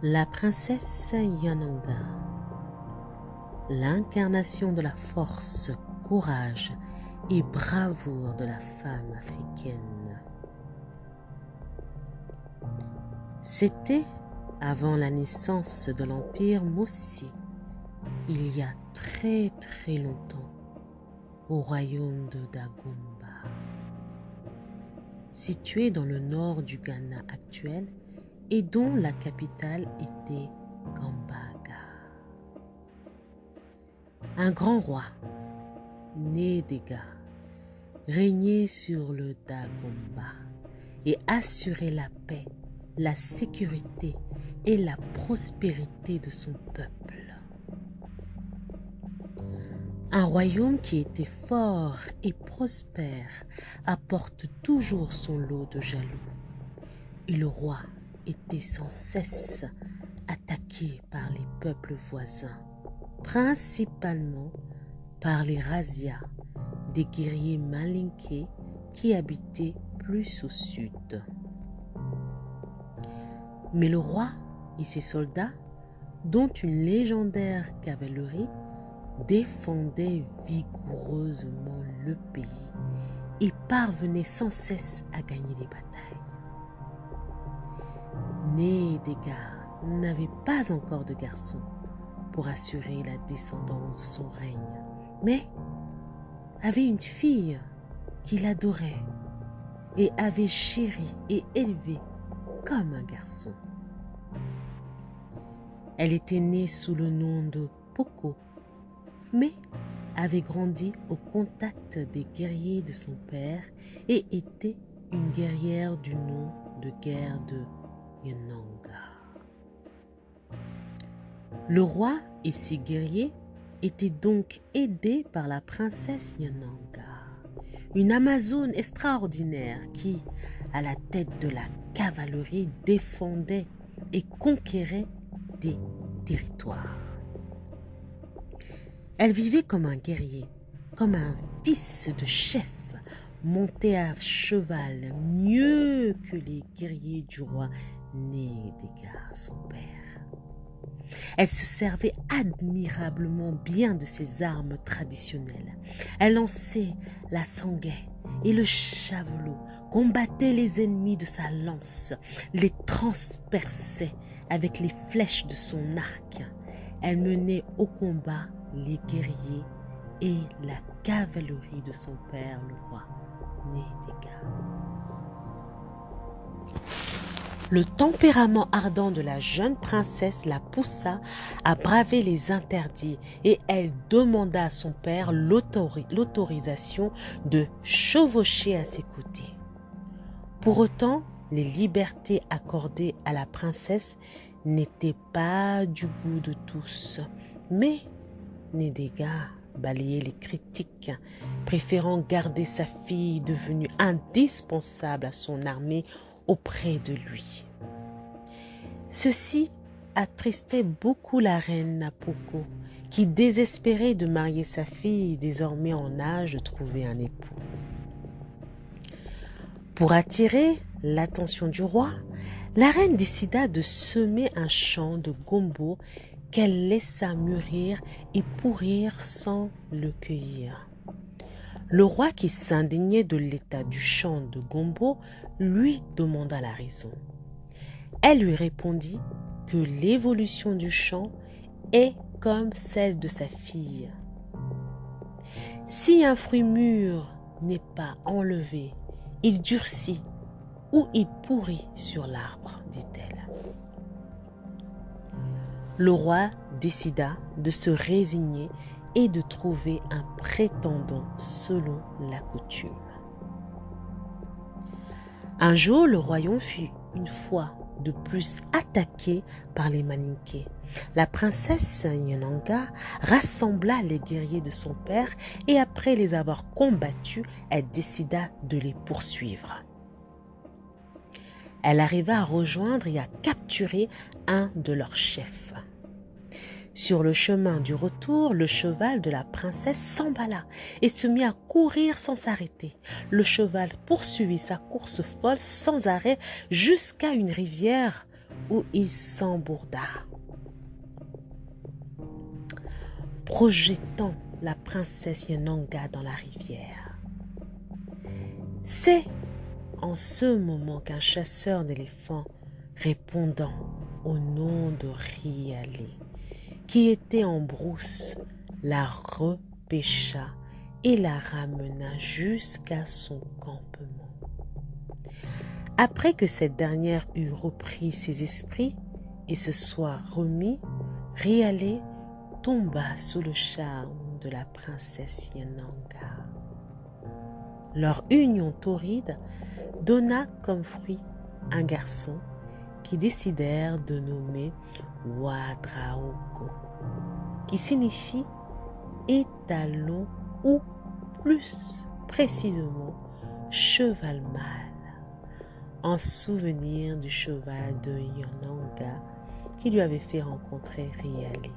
La princesse Yananga, l'incarnation de la force, courage et bravoure de la femme africaine. C'était avant la naissance de l'empire Mossi, il y a très longtemps, au royaume de Dagomba. Situé dans le nord du Ghana actuel et dont la capitale était Gambaga. Un grand roi, Nédéga, régnait sur le Dagomba et assurait la paix, la sécurité et la prospérité de son peuple. Un royaume qui était fort et prospère apporte toujours son lot de jaloux. Et le roi était sans cesse attaqué par les peuples voisins, principalement par les razzias, des guerriers malinqués qui habitaient plus au sud. Mais le roi et ses soldats, dont une légendaire cavalerie, défendaient vigoureusement le pays et parvenaient sans cesse à gagner les batailles. Nédéga n'avait pas encore de garçon pour assurer la descendance de son règne, mais avait une fille qu'il adorait et avait chéri et élevé comme un garçon. Elle était née sous le nom de Poko, mais avait grandi au contact des guerriers de son père et était une guerrière du nom de guerre de Yananga. Le roi et ses guerriers étaient donc aidés par la princesse Yananga, une amazone extraordinaire qui, à la tête de la cavalerie, défendait et conquérait des territoires. Elle vivait comme un guerrier, comme un fils de chef, monté à cheval mieux que les guerriers du roi Nédéga, son père. Elle se servait admirablement bien de ses armes traditionnelles. Elle lançait la sanguet et le javelot, combattait les ennemis de sa lance, les transperçait avec les flèches de son arc. Elle menait au combat les guerriers et la cavalerie de son père, le roi Nédéga. Le tempérament ardent de la jeune princesse la poussa à braver les interdits et elle demanda à son père l'autorisation de chevaucher à ses côtés. Pour autant, les libertés accordées à la princesse n'étaient pas du goût de tous, mais Nédéga balayait les critiques, préférant garder sa fille devenue indispensable à son armée auprès de lui. Ceci attristait beaucoup la reine Napoko, qui désespérait de marier sa fille désormais en âge de trouver un époux. Pour attirer l'attention du roi, la reine décida de semer un champ de gombo qu'elle laissa mûrir et pourrir sans le cueillir. Le roi, qui s'indignait de l'état du champ de gombo, lui demanda la raison. Elle lui répondit que l'évolution du champ est comme celle de sa fille. Si un fruit mûr n'est pas enlevé, il durcit ou il pourrit sur l'arbre, dit-elle. Le roi décida de se résigner et de trouver un prétendant selon la coutume. Un jour, le royaume fut une fois de plus attaqué par les Maninké. La princesse Yananga rassembla les guerriers de son père et après les avoir combattus, elle décida de les poursuivre. Elle arriva à rejoindre et à capturer un de leurs chefs. Sur le chemin du retour, le cheval de la princesse s'emballa et se mit à courir sans s'arrêter. Le cheval poursuivit sa course folle sans arrêt jusqu'à une rivière où il s'embourda, projetant la princesse Yananga dans la rivière. C'est en ce moment qu'un chasseur d'éléphants, répondant au nom de Rialé, qui était en brousse, la repêcha et la ramena jusqu'à son campement. Après que cette dernière eut repris ses esprits et se soit remis, Rialé tomba sous le charme de la princesse Yananga. Leur union torride donna comme fruit un garçon qui décidèrent de nommer Wadraogo, qui signifie étalon ou plus précisément cheval mâle, en souvenir du cheval de Yananga qui lui avait fait rencontrer Rialé.